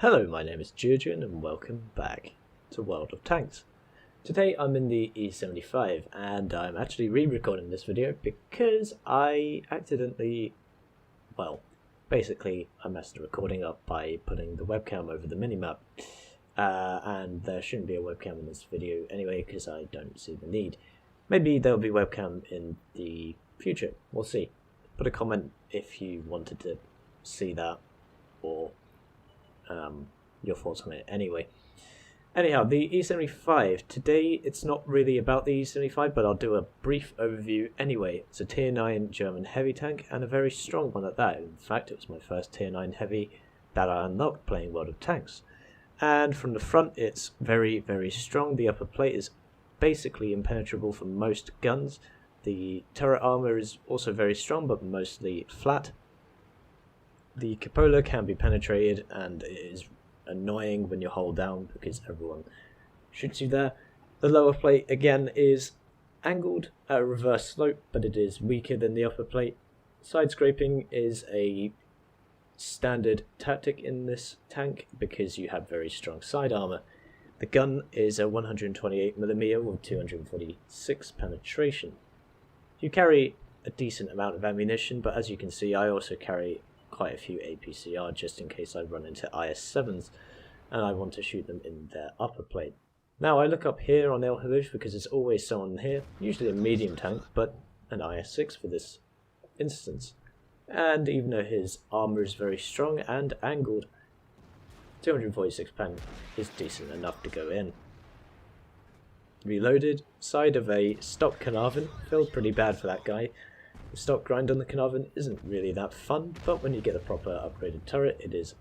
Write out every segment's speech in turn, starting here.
Hello, my name is Geogen and welcome back to World of Tanks. Today I'm in the E75 and I'm actually re-recording this video because I accidentally, basically I messed the recording up by putting the webcam over the minimap. And there shouldn't be a webcam in this video anyway because I don't see the need. Maybe there'll be webcam in the future, we'll see. Put a comment if you wanted to see that or your thoughts on it anyway. Anyhow, the E75, today it's not really about the E75, but I'll do a brief overview anyway. It's a tier 9 German heavy tank, and a very strong one at that. In fact, it was my first tier 9 heavy that I unlocked playing World of Tanks. And from the front, it's very, very strong. The upper plate is basically impenetrable for most guns. The turret armor is also very strong, but mostly flat. The cupola can be penetrated, and it is annoying when you hold down because everyone shoots you there. The lower plate again is angled at a reverse slope, but it is weaker than the upper plate. Side scraping is a standard tactic in this tank because you have very strong side armor. The gun is a 128mm with 246 penetration. You carry a decent amount of ammunition, but as you can see I also carry quite a few APCR just in case I run into IS-7s and I want to shoot them in their upper plate. Now I look up here on El Halush because there's always someone here, usually a medium tank, but an IS-6 for this instance. And even though his armor is very strong and angled, 246 pen is decent enough to go in. Reloaded, side of a stock Carnarvon, felt pretty bad for that guy. The stock grind on the Carnarvon isn't really that fun, but when you get a proper upgraded turret, it is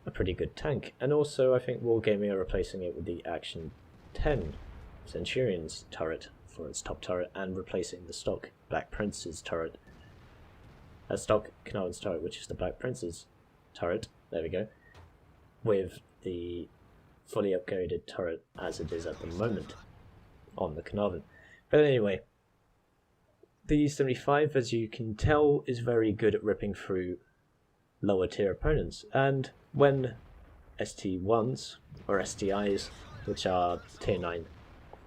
a pretty good tank. And also, I think Wargaming are replacing it with the Action 10 Centurion's turret for its top turret, and replacing the stock Black Prince's turret. Stock Carnarvon's turret, which is the Black Prince's turret, there we go, with the fully upgraded turret as it is at the moment on the Carnarvon. But anyway, the E75, as you can tell, is very good at ripping through lower tier opponents, and when ST1s or STIs, which are tier 9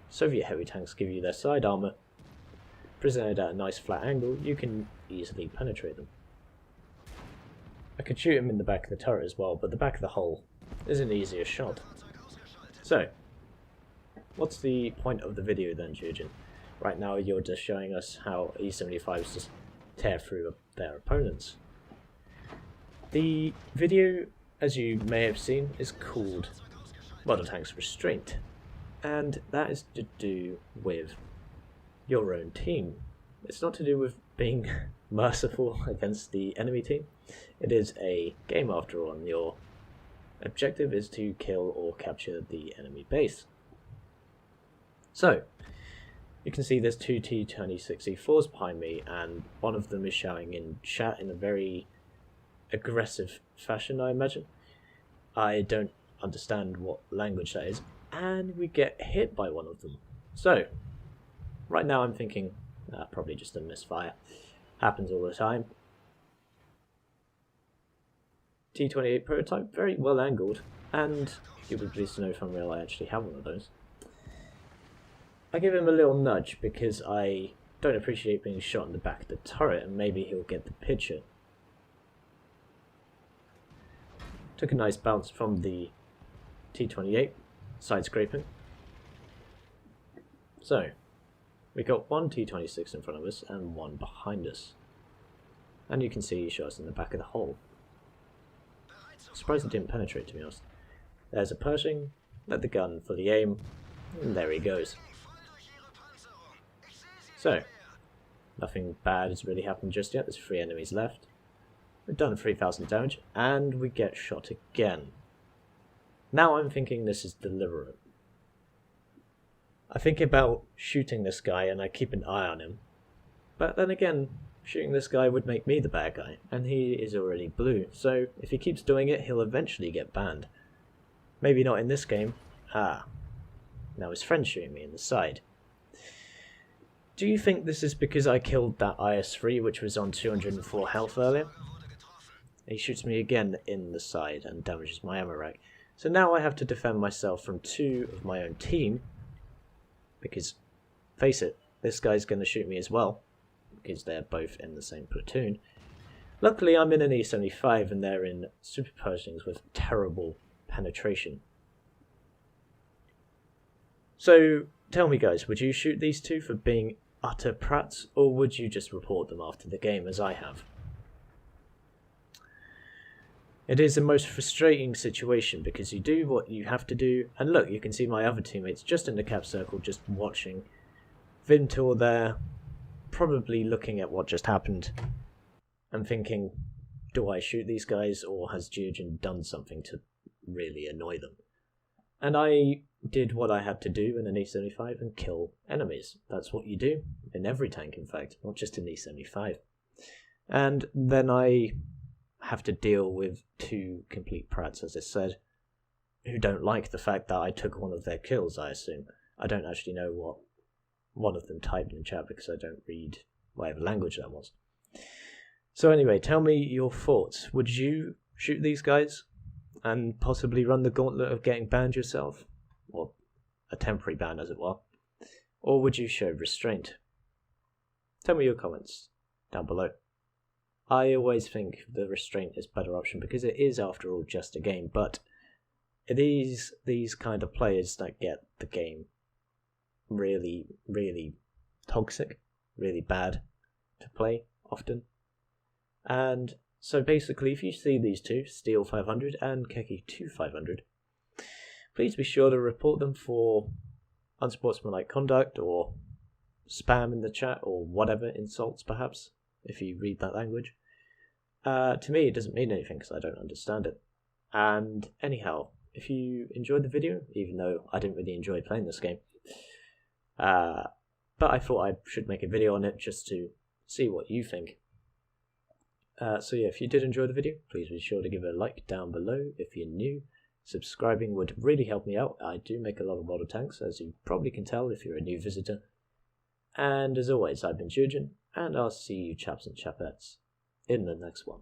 Soviet heavy tanks, give you their side armor presented at a nice flat angle, you can easily penetrate them. I could shoot him in the back of the turret as well, but the back of the hull is an easier shot. So, what's the point of the video then, Geogen? Right now you're just showing us how E75s just tear through their opponents. The video, as you may have seen, is called World of Tanks Restraint, and that is to do with your own team. It's not to do with being merciful against the enemy team. It is a game after all, and your objective is to kill or capture the enemy base. So, you can see there's two T-26E4s behind me, and one of them is shouting in chat in a very aggressive fashion, I imagine. I don't understand what language that is, and we get hit by one of them. So, right now I'm thinking, probably just a misfire. Happens all the time. T-28 prototype, very well angled, and you'll be pleased to know from real I actually have one of those. I give him a little nudge because I don't appreciate being shot in the back of the turret, and maybe he'll get the picture. Took a nice bounce from the T-28, side scraping. So, we got one T-26 in front of us and one behind us. And you can see he shot us in the back of the hull. Surprised it didn't penetrate, to be honest. There's a Pershing, let the gun fully aim, and there he goes. So, nothing bad has really happened just yet. There's 3 enemies left. We've done 3,000 damage, and we get shot again. Now I'm thinking this is deliberate. I think about shooting this guy and I keep an eye on him. But then again, shooting this guy would make me the bad guy, and he is already blue. So if he keeps doing it, he'll eventually get banned. Maybe not in this game. Now his friend's shooting me in the side. Do you think this is because I killed that IS-3 which was on 204 health earlier? He shoots me again in the side and damages my ammo rack. So now I have to defend myself from 2 of my own team, because, face it, this guy's going to shoot me as well, because they're both in the same platoon. Luckily I'm in an E75 and they're in superposings with terrible penetration. So tell me guys, would you shoot these 2 for being utter prats, or would you just report them after the game as I have? It is the most frustrating situation because you do what you have to do, and look, you can see my other teammates just in the cap circle just watching. Vintor there, probably looking at what just happened and thinking, do I shoot these guys, or has Geogen done something to really annoy them? And I did what I had to do in an E75 and kill enemies. That's what you do in every tank, in fact, not just in E75. And then I have to deal with 2 complete prats, as I said, who don't like the fact that I took one of their kills, I assume. I don't actually know what one of them typed in the chat because I don't read whatever language that was. So anyway, tell me your thoughts. Would you shoot these guys and possibly run the gauntlet of getting banned yourself? Or a temporary ban, as it were. Or would you show restraint? Tell me your comments down below. I always think the restraint is a better option because it is, after all, just a game, but it is these kind of players that get the game really, really toxic, really bad to play often. And so basically, if you see these 2, Steel 500 and Keki 2500, please be sure to report them for unsportsmanlike conduct or spam in the chat or whatever, insults perhaps, if you read that language. To me, it doesn't mean anything because I don't understand it. And anyhow, if you enjoyed the video, even though I didn't really enjoy playing this game, but I thought I should make a video on it just to see what you think. So yeah, if you did enjoy the video, please be sure to give it a like down below. If you're new, subscribing would really help me out. I do make a lot of model tanks, as you probably can tell if you're a new visitor. And as always, I've been Geogen, and I'll see you chaps and chapettes in the next one.